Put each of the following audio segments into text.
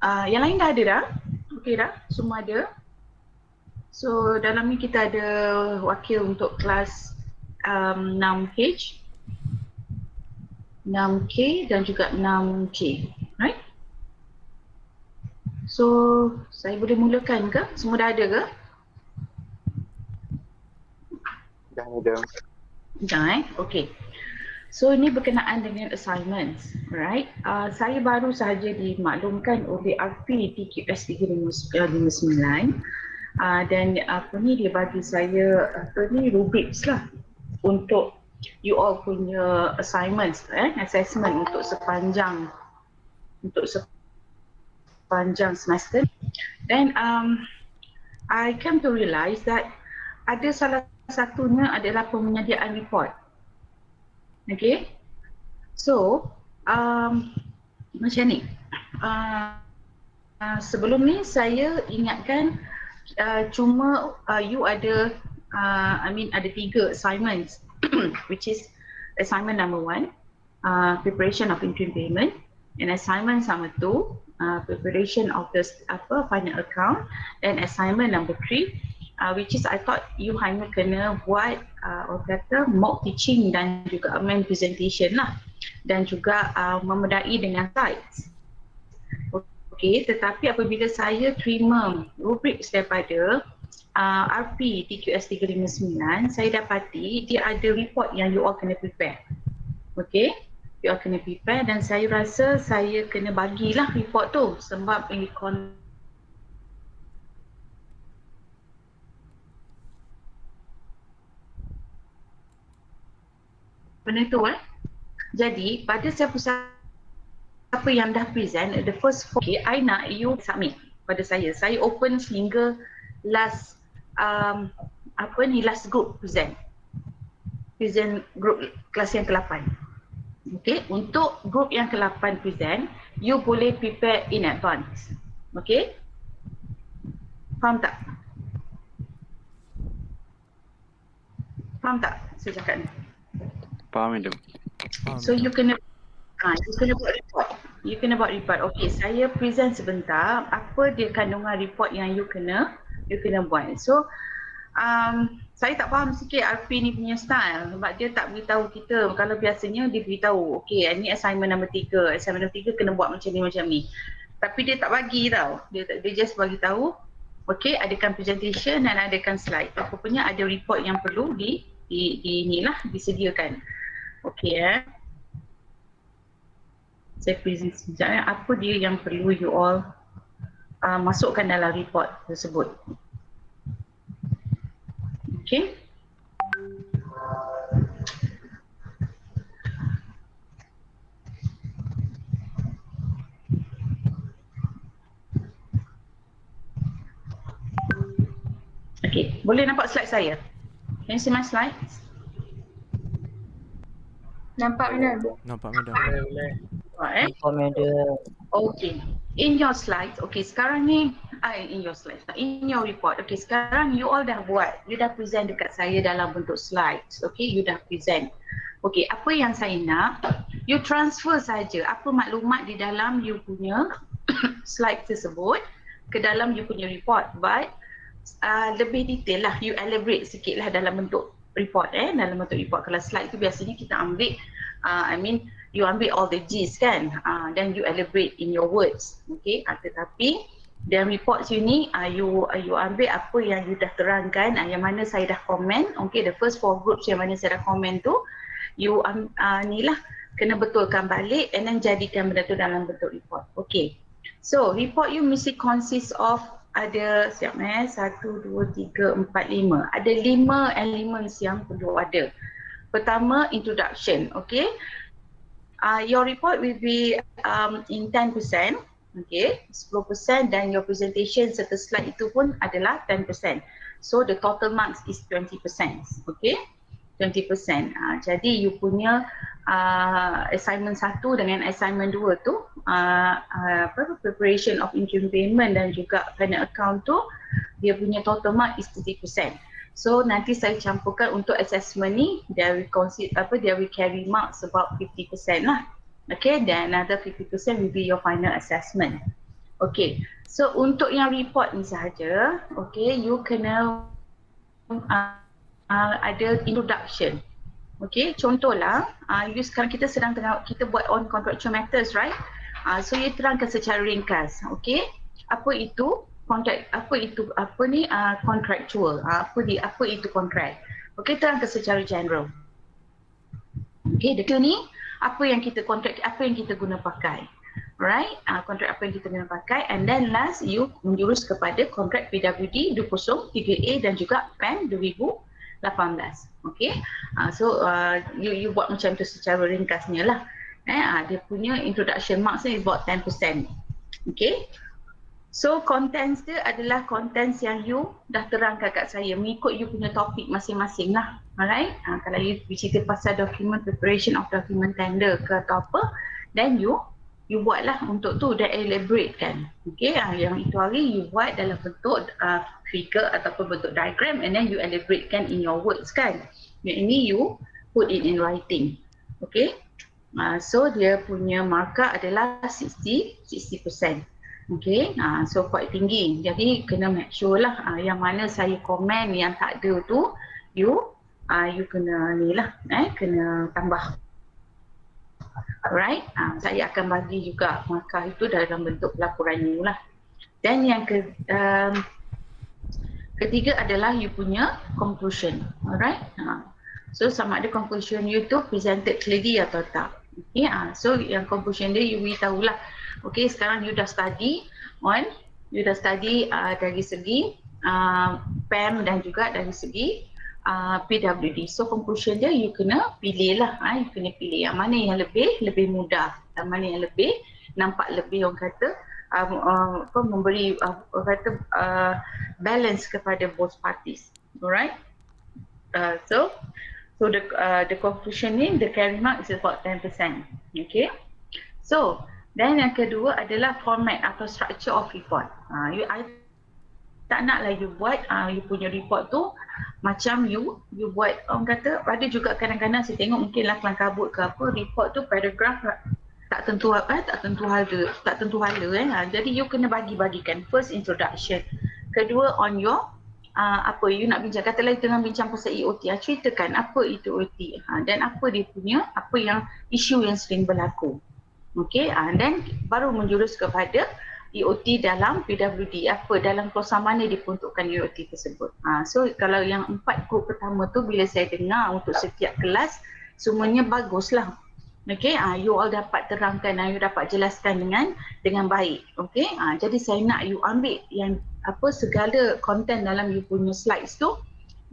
Yang lain dah ada dah? Okey dah? Semua ada? So dalam ni kita ada wakil untuk kelas 6H, 6K dan juga 6K, right? So saya boleh mulakan ke? Semua dah ada ke? Dah ada. Dah okey. So ini berkenaan dengan assignments, right? Saya baru sahaja dimaklumkan oleh RP TQS 359 dan apa ni dia bagi saya apa ni rubrics lah untuk you all punya assignments, assessment untuk sepanjang semester. Dan I came to realize that ada salah satunya adalah penyediaan report. Okay, so macam ni. Sebelum ni saya ingatkan cuma you ada ada 3 assignments which is assignment number 1, preparation of interim payment, and assignment number 2, preparation of the final account, and assignment number 3, which is I thought you hanya kena buat orang kata mock teaching dan juga main presentation lah, dan juga memedai dengan slides. Okey, tetapi apabila saya terima rubriks daripada RP TQS 359, saya dapati dia ada report yang you all kena prepare. Okey, you all kena prepare dan saya rasa saya kena bagilah report tu sebab ini benda tu Jadi pada siapa yang dah present the first 4, I nak you submit pada saya. Saya open sehingga last last group present group kelas yang ke-8. Okey, untuk group yang ke-8 present, you boleh prepare in advance. Okey? Faham tak? Faham tak saya cakap ni? Faham, Madam. So you kena buat report. You kena buat report. Okey, saya present sebentar apa dia kandungan report yang you kena buat. So saya tak faham sikit RP ni punya style sebab dia tak beritahu kita. Kalau biasanya dia beritahu, okey ni assignment nombor 3, assignment nombor 3 kena buat macam ni. Tapi dia tak bagi tau. Dia just bagi tahu, okey adakan presentation dan adakan slide. Rupanya ada report yang perlu disediakan. Okey saya present sekejap apa dia yang perlu you all masukkan dalam report tersebut. Okey. Okey, boleh nampak slide saya? Can you see my slides? Nampak Madam? Nampak Madam. Boleh. Nampak Madam. Okay. In your slides, okay sekarang ni in your report, okay sekarang you all dah buat, you dah present dekat saya dalam bentuk slides, okay you dah present. Okay, apa yang saya nak, you transfer saja apa maklumat di dalam you punya slide tersebut ke dalam you punya report, but lebih detail lah, you elaborate sikit lah dalam bentuk report dalam bentuk report. Kalau slide tu biasanya kita ambil you ambil all the gist kan, then you elaborate in your words, okay. Tetapi dalam report you ni you ambil apa yang you dah terangkan, yang mana saya dah komen, okay, the first 4 groups yang mana saya dah komen tu you ni lah kena betulkan balik and then jadikan benda tu dalam bentuk report. Okay, so report you mesti consist of ada 1, 2, 3, 4, 5. Ada 5 elements yang perlu ada. Pertama, introduction, okay. Your report will be in 10%, okay, 10%, dan your presentation serta slide itu pun adalah 10%. So the total marks is 20%, okay, 20%. Jadi you punya assignment 1 dengan assignment 2 tu preparation of interim payment dan juga final account tu dia punya total mark is 30%. So nanti saya campurkan untuk assessment ni dia will carry marks about 50% lah. Okay, then another 50% will be your final assessment. Okay, so untuk yang report ni sahaja, okay, you kena ada introduction. Okay, contohlah, you sekarang kita sedang kita buat on contractual matters, right? So you terangkan secara ringkas, okay? Apa itu contract? Contractual? Apa itu contract? Okay, terangkan secara general. Okay, dekat ni apa yang kita kontrak, apa yang kita guna pakai, right? Kontrak apa yang kita guna pakai, and then last you menjurus kepada kontrak PWD 203A dan juga PEM 2018. Okay, so you buat macam tu secara ringkasnya lah. Dia punya introduction marks ni is about 10%. Okay, so contents dia adalah contents yang you dah terangkan kat saya mengikut you punya topik masing-masing lah. Alright, kalau you cerita pasal document preparation of document tender ke atau apa, then you buatlah untuk tu, dan elaborate kan. Okay, yang itu hari you buat dalam bentuk figure ataupun bentuk diagram, and then you elaborate kan in your words kan. Yang ini you put it in writing. Okay, so dia punya markah adalah 60%. Okay, so quite tinggi. Jadi kena make sure lah yang mana saya komen yang tak ada tu, you kena ni lah, kena tambah. Alright, saya akan bagi juga markah itu dalam bentuk pelaporan you lah. Dan yang ketiga adalah you punya conclusion. Alright, so sama ada conclusion you tu presented clearly atau tak. Okay, so yang conclusion dia you beritahu lah. Okay, sekarang you dah study dari segi PEM dan juga dari segi PWD. So conclusion dia you kena pilih lah, you kena pilih yang mana yang lebih mudah, yang mana yang lebih nampak lebih orang kata memberi balance kepada both parties. Alright, so the conclusion ni, the carry mark is about 10%. Okay, so dan yang kedua adalah format atau structure of report. I tak naklah you buat you punya report tu macam you buat, orang kata ada juga kadang-kadang saya tengok mungkinlah kelang kabut ke apa, report tu paragraf tak tentu hala. Jadi you kena bagi-bagikan. First introduction, kedua on your apa you nak bincang, katalah you tengah bincang pasal EOT, ceritakan apa itu EOT dan apa dia punya, apa yang isu yang sering berlaku. Okay, dan baru menjurus kepada EOT dalam PWD, apa dalam klausa mana diperuntukkan EOT tersebut. So kalau yang 4 group pertama tu bila saya dengar untuk setiap kelas semuanya baguslah. Okay, you all dapat terangkan, you dapat jelaskan dengan baik. Okay, jadi saya nak you ambil yang apa segala konten dalam you punya slides tu,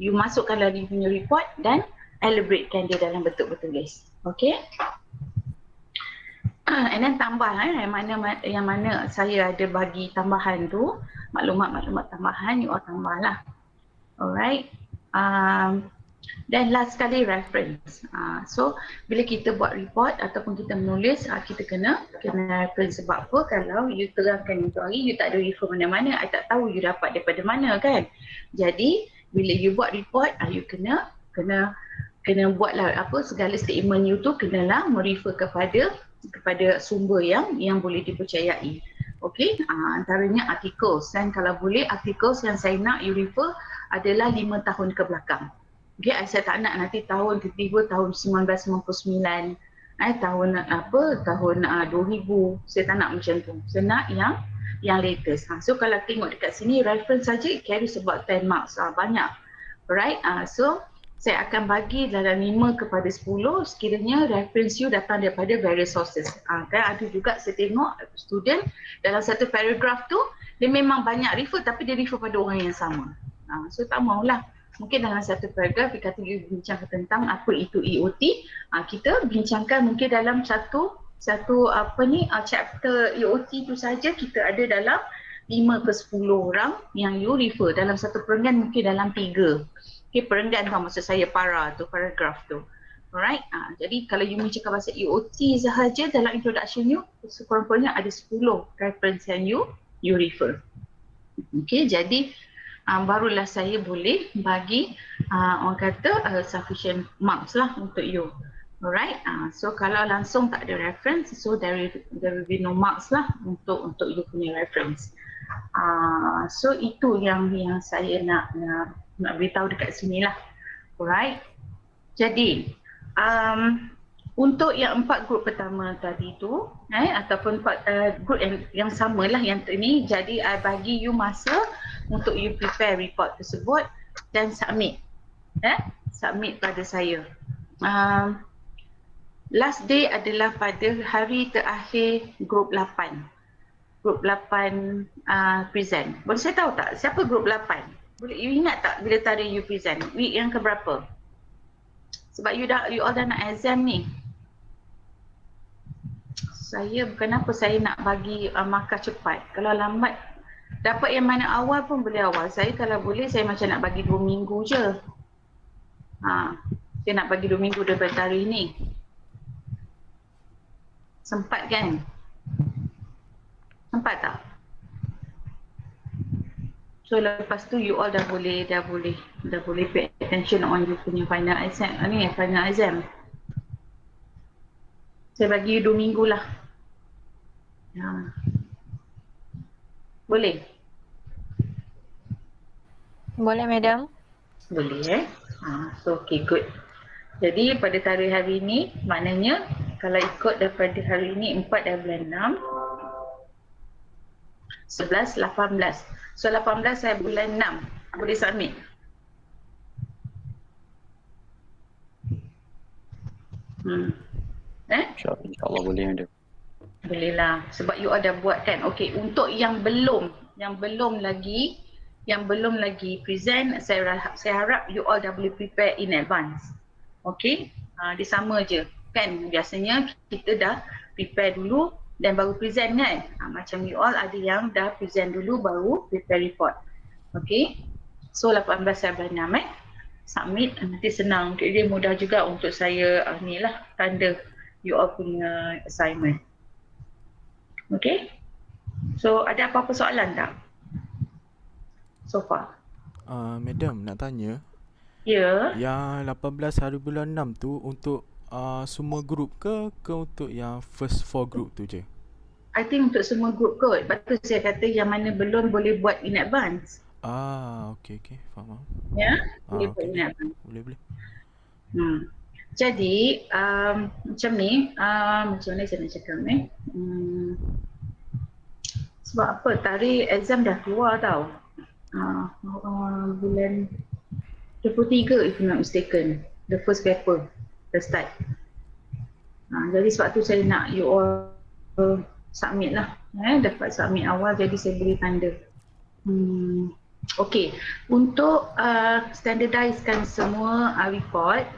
you masukkan dalam you punya report dan elaboratekan dia dalam bentuk bertulis. Okay. And then tambah yang mana saya ada bagi tambahan tu, maklumat tambahan you all tambah lah. Alright. Dan last sekali reference. So bila kita buat report ataupun kita menulis, kita kena reference. Sebab apa? Kalau you terangkan itu hari you tak ada refer mana-mana, I tak tahu you dapat daripada mana kan. Jadi bila you buat report, you kena buatlah apa segala statement you tu kenalah merefer kepada sumber yang boleh dipercayai. Okey, antaranya articles, dan kalau boleh articles yang saya nak you refer adalah 5 tahun ke belakang. Okey, saya tak nak nanti tahun tiba-tiba tahun 1999, tahun 2000, saya tak nak macam tu. Saya nak yang latest. So kalau tengok dekat sini reference saja it carries about 10 marks, banyak. Right, so saya akan bagi dalam 5 kepada 10 sekiranya reference you datang daripada various sources. Kan ada juga saya tengok student dalam satu paragraf tu dia memang banyak refer tapi dia refer pada orang yang sama. So tak maulah. Mungkin dalam satu paragraf dia kata dia bincang tentang apa itu EOT, kita bincangkan mungkin dalam satu chapter EOT tu saja kita ada dalam 5 ke 10 orang yang you refer. Dalam satu perenggan mungkin dalam 3. Okay, perenggan tu maksud saya paragraf tu. Alright, jadi kalau you mencakap pasal EOT sahaja dalam introduction you, sekurang-kurangnya ada 10 reference yang you refer. Okay, jadi barulah saya boleh bagi orang kata sufficient marks lah untuk you. Alright, so kalau langsung tak ada reference, so there will be no marks lah untuk you punya reference. So itu yang saya nak beritahu dekat sini lah. Alright. Jadi untuk yang 4 grup pertama tadi tu, ataupun 4 grup yang sama lah yang ini, jadi I bagi you masa untuk you prepare report tersebut dan submit. Submit pada saya. Last day adalah pada hari terakhir grup 8. Grup 8 present. Boleh saya tahu tak siapa grup 8? Boleh you ingat tak bila tadi you present? Week yang keberapa? Sebab you all dah nak exam ni. Kenapa saya nak bagi markah cepat? Kalau lambat dapat yang mana awal pun boleh awal. Saya kalau boleh saya macam nak bagi 2 minggu je. Saya nak bagi 2 minggu daripada hari ni. Sempat kan? Sempat tak? So lepas tu you all dah boleh pay attention on you punya final exam. Final exam. Saya bagi you 2 minggu lah. Boleh? Boleh, Madam. Boleh so okay, good. Jadi pada tarikh hari ni, maknanya kalau ikut daripada hari ni 4 dah bulan 6, 11, 18. So 18 saya bulan 6. Boleh submit? InsyaAllah boleh ada. Boleh lah. Sebab you ada buat kan. Okay, untuk yang belum lagi present, saya harap you all dah boleh prepare in advance. Okay, dia sama je kan. Biasanya kita dah prepare dulu dan baru present kan. Macam you all ada yang dah present dulu baru prepare report. Okay, so 18 saya bulan 6 submit, nanti senang. Dia mudah juga untuk saya tanda you all punya assignment. Okay, so ada apa-apa soalan tak so far? Madam nak tanya. Ya. Yang 18 hari bulan 6 tu untuk semua grup ke untuk yang first 4 group tu je? I think untuk semua grup kot. Lepas tu saya kata yang mana belum boleh buat in advance. Okay, faham. Ya, boleh buat in advance. Boleh. Jadi macam ni, macam mana saya nak cakap ni? Sebab apa, tarikh exam dah keluar tau. Bulan 23 if I'm not mistaken, the first paper dah start. Jadi sebab tu saya nak you all submit lah. Dapat submit awal jadi saya boleh tanda. Okay, untuk standardizekan semua report,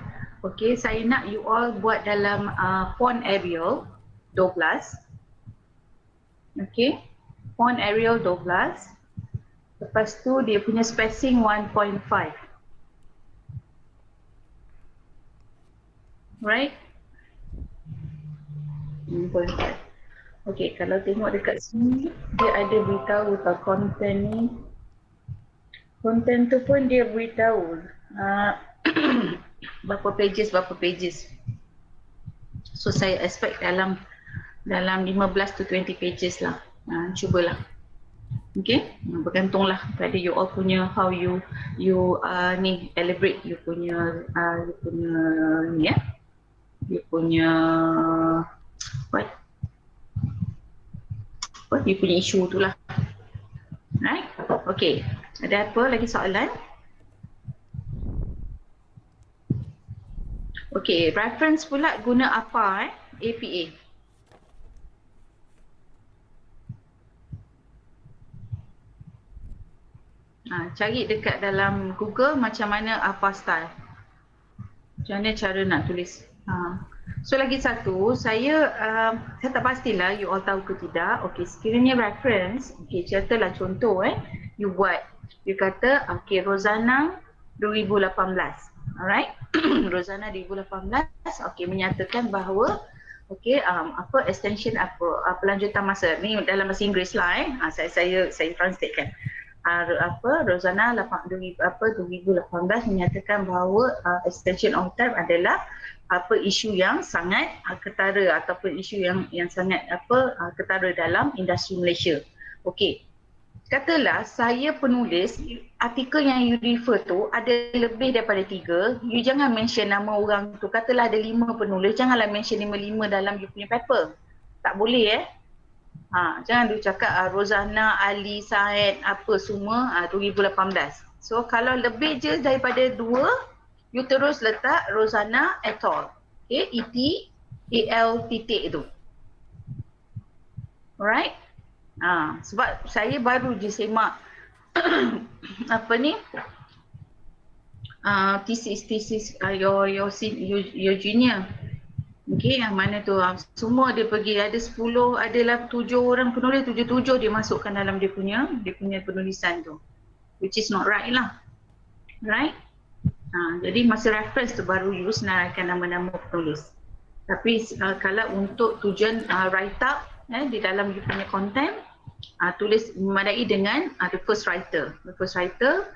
okay, saya nak you all buat dalam font Arial 12. Okay, font Arial 12. Lepas tu dia punya spacing 1.5. Right? 1.5. Okay, kalau tengok dekat sini dia ada beritahu tau content ni. Content tu pun dia beritahu berapa pages. So saya expect dalam 15 to 20 pages lah. Cubalah. Okay, bergantunglah pada you all punya how you elaborate you punya ni ya. You punya you punya isu tu lah. Right? Okay. Ada apa lagi soalan? Okay, reference pula guna apa APA? Cari dekat dalam Google macam mana apa style. Macam mana cara nak tulis. So lagi satu, saya tak pastilah you all tahu ke tidak. Okay, sekiranya reference, okay, contohlah contoh you buat, you kata okay, Rozana 2018. Alright, Rozana 2018 okay, menyatakan bahawa okay, extension pelanjutan masa ni dalam bahasa Inggeris lah saya translate kan. Rozana 2018 menyatakan bahawa extension of time adalah apa isu yang sangat ketara ataupun isu yang sangat ketara dalam industri Malaysia. Okey. Katalah saya penulis artikel yang you refer tu ada lebih daripada 3, you jangan mention nama orang tu. Katalah ada 5 penulis, janganlah mention 5-5 dalam you punya paper. Tak boleh jangan dia cakap Rozana, Ali, Said, apa semua 2018. So kalau lebih je daripada 2, you terus letak Rozana et al. Okay, ET, AL titik tu. Alright? Sebab saya baru je semak apa ni thesis your junior. Okay, yang mana tu semua dia pergi ada 10, adalah 7 orang penulis, 7 dia masukkan dalam dia punya penulisan tu, which is not right lah. Right? Jadi masa reference tu baru you senaraikan nama-nama penulis. Tapi kalau untuk tujuan write up di dalam you punya content, tulis memadai dengan the first writer. The first writer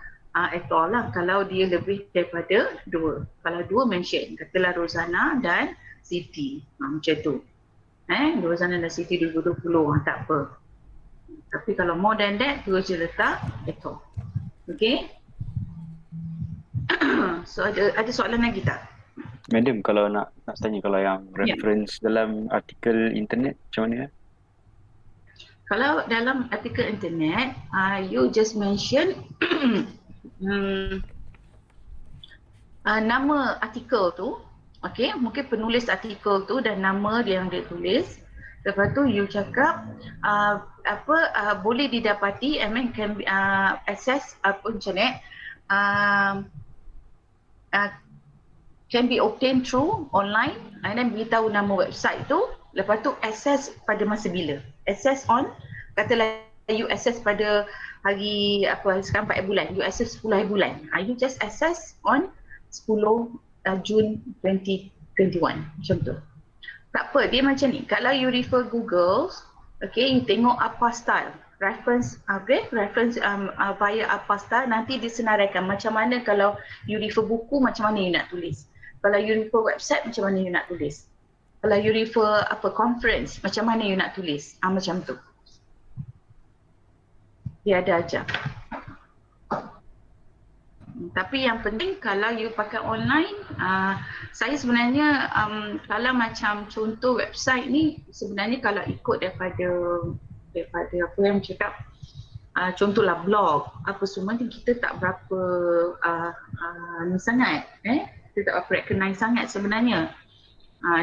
et al lah kalau dia lebih daripada 2. Kalau 2 mention, katalah Rozana dan Siti. Macam tu. Rozana dan Siti 2020, tak apa. Tapi kalau more than that, terus je letak et al. Okay? So ada soalan lagi tak? Madam, kalau nak tanya, kalau yang reference dalam artikel internet macam mana? Kalau dalam artikel internet, you just mention nama artikel tu, okay, mungkin penulis artikel tu dan nama dia yang dia tulis. Lepas tu you cakap boleh didapati, can be access internet, can be obtained through online, and then beritahu nama website tu. Lepas tu access pada masa bila? Access on, katalah you access pada hari sekarang 4 bulan, you access 10 hari bulan. You just access on 10 Jun 2021, macam tu. Tak apa, dia macam ni. Kalau you refer Google, okay, you tengok apa style, reference via apa style, nanti disenaraikan macam mana kalau you refer buku, macam mana you nak tulis. Kalau you refer website, macam mana you nak tulis. Kalau you refer conference, macam mana you nak tulis. Macam tu. Dia ada ajar. Tapi yang penting kalau you pakai online, saya sebenarnya kalau macam contoh website ni, sebenarnya kalau ikut daripada apa yang cakap, contohlah blog, apa semua ni kita tak berapa ni sangat, kita tak berapa recognize sangat sebenarnya.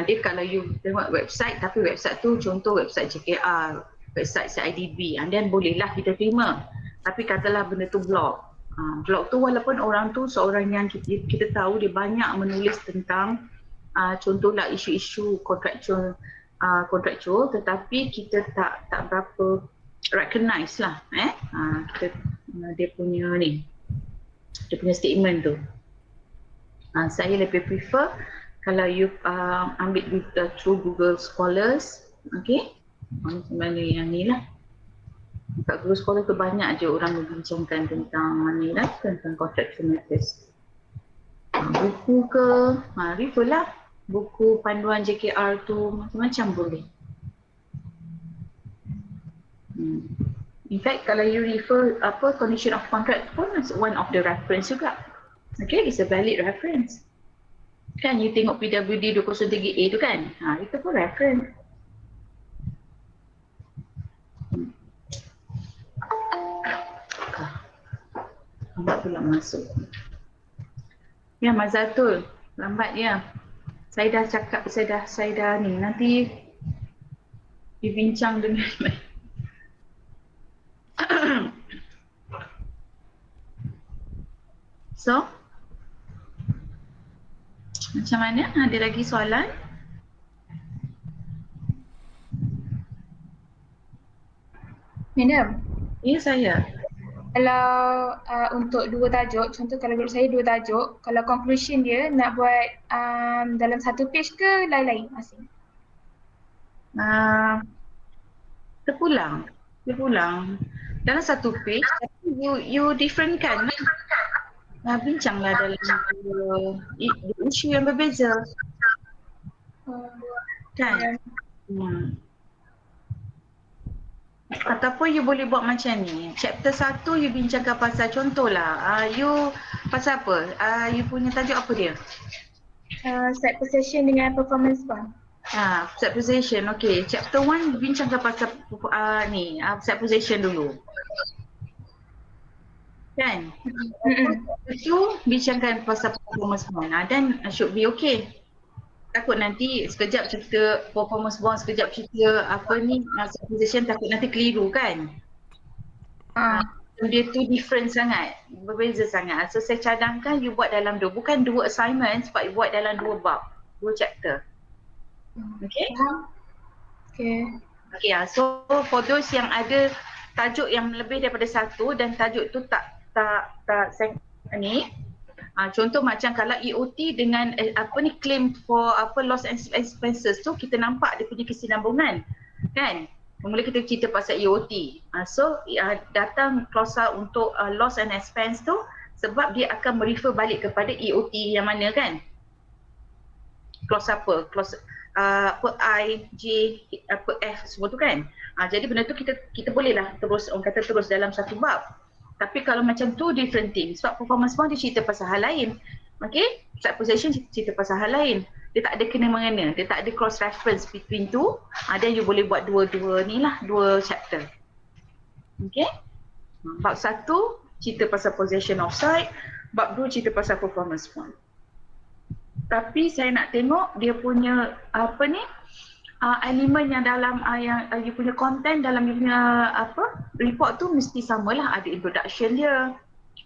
Dia kalau you tengok website, tapi website tu contoh website JKR, website CIDB, and then bolehlah kita terima. Tapi katalah benda tu blog. Blog tu walaupun orang tu seorang yang kita tahu dia banyak menulis tentang contohlah isu-isu kontraktual, tetapi kita tak berapa recognize lah dia punya statement tu. Saya lebih prefer kalau you ambil through Google Scholars, okay, mana yang ni lah. Kat Google Scholar tu banyak je orang membincangkan tentang ni lah, tentang contractual matters. Buku ke, refer lah. Buku panduan JKR tu macam-macam boleh. In fact, kalau you refer condition of contract pun one of the reference juga. Okay, it's a valid reference. Kan you tengok PWD 203A tu kan, itu pun reference. Lambat pula masuk. Ya, Mazatul, lambat ya. Saya dah cakap, saya dah ni, nanti dibincang dengan So, macam mana? Ada lagi soalan? Madam, Ya, saya. kalau untuk 2 tajuk, contoh kalau grup saya 2 tajuk, kalau conclusion dia nak buat dalam 1 page ke lain-lain masing? Terpulang dalam 1 page, tapi you different kan? Bincanglah dalam isu yang berbeza. Kan? Ataupun you boleh buat macam ni. Chapter 1 you bincangkan pasal contohlah. You pasal apa? You punya tajuk apa dia? Set possession dengan performance bond. Set possession. Okay. Chapter 1 bincangkan pasal set possession dulu. Kan? Itu bincangkan pasal performance bond. Then should be okay. Takut nanti sekejap cerita performance bond, sekejap cerita set possession, takut nanti keliru kan? Dia tu different sangat, berbeza sangat. So saya cadangkan you buat dalam bukan 2 assignment, but you buat dalam 2 bab, 2 chapter. Okay? Okay, so for those yang ada tajuk yang lebih daripada 1 dan tajuk tu tak contoh macam kalau EOT dengan claim for loss and expenses tu, kita nampak dia punya kesinambungan kan. Mula kita cerita pasal EOT. So datang klausa untuk loss and expense tu sebab dia akan merefer balik kepada EOT yang mana kan. Klausa apa? Klausa I, J, F semua tu kan. Jadi benda tu kita bolehlah terus terus dalam satu bab. Tapi kalau macam tu different thing. Sebab performance bond dia cerita pasal hal lain. Okay? Set possession cerita pasal hal lain. Dia tak ada kena mengena. Dia tak ada cross reference between tu. Then you boleh buat dua chapter. Okay? Bab 1 cerita pasal possession of site. Bab 2 cerita pasal performance bond. Tapi saya nak tengok dia punya elemen yang dalam yang you punya content dalam you punya report tu mesti samalah. Ada introduction dia,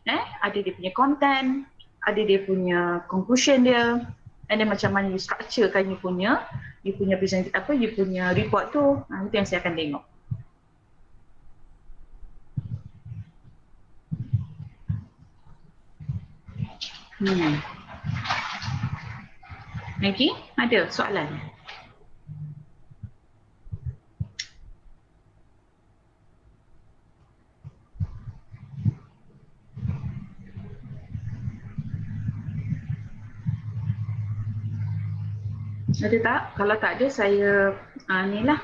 ada dia punya content, ada dia punya conclusion dia, and then macam mana you structurekan you punya present you punya report tu. Itu yang saya akan tengok. Lagi ada soalan? Ada tak? Kalau tak ada saya ni lah.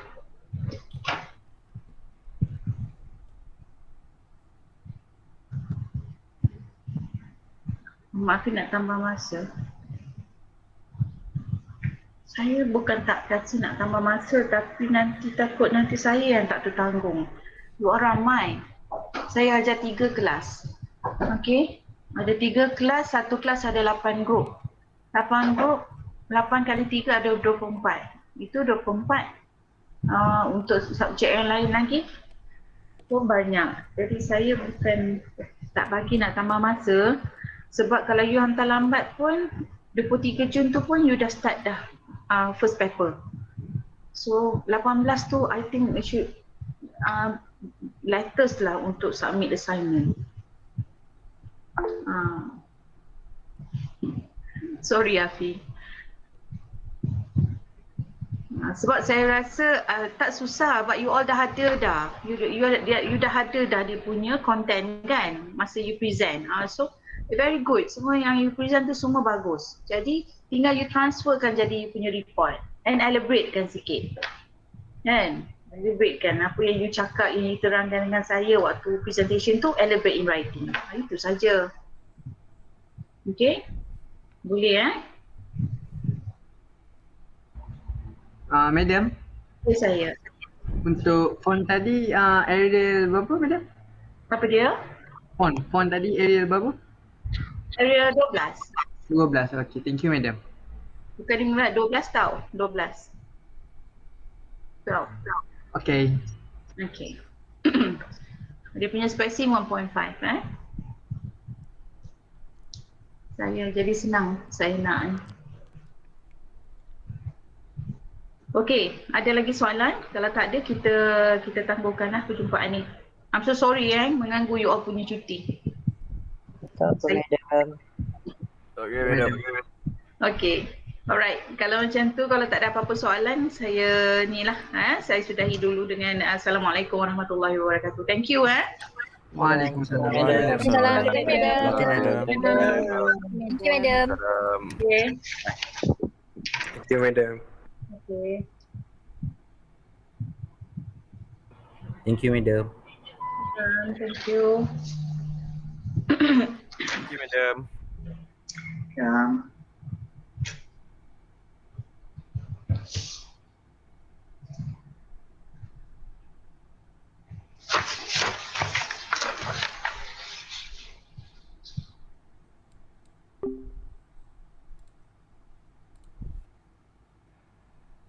Maaf nak tambah masa. Saya bukan tak kasi nak tambah masa, tapi nanti takut nanti saya yang tak tertanggung. You orang ramai. Saya ajar 3 kelas. Okey? Ada 3 kelas, satu kelas ada 8 grup. 8 grup, 8 kali 3 ada 24. Itu 24. Untuk subjek yang lain lagi pun banyak. Jadi saya bukan tak bagi nak tambah masa. Sebab kalau you hantar lambat pun 23 Jun tu pun you dah start dah first paper. So 18 tu I think you should latest lah untuk submit assignment. Sorry Afi. Sebab saya rasa tak susah, but you all dah ada dah. You dah ada dah dia punya content kan masa you present. So very good. Semua yang you present tu semua bagus. Jadi tinggal you transferkan jadi you punya report and elaboratekan sikit. Kan? Elaboratekan apa yang you cakap, yang you terangkan dengan saya waktu presentation tu, elaborate in writing. Itu saja. Okay? Boleh Madam, saya. untuk font tadi Arial berapa Madam? Apa dia? Font tadi Arial berapa? Area 12. 12, okay, thank you Madam. Bukan 12 tau, 12. Tau. Okay. Okay. Dia punya spacing 1.5 Saya jadi senang saya nak. Okay, ada lagi soalan? Kalau tak ada kita tangguhkanlah perjumpaan ni. I'm so sorry mengganggu you all punya cuti. Tak apa Madam. Okay Madam. Okay. Alright, kalau macam tu, kalau tak ada apa-apa soalan, saya ni lah. Saya sudahi dulu dengan Assalamualaikum warahmatullahi wabarakatuh. Thank you. Waalaikumsalam. Waalaikumsalam. Thank you, Madam. Thank you Madam. Okay. Thank you Madam. Okay. Thank you, madam. Thank you. Thank you, madam. Um,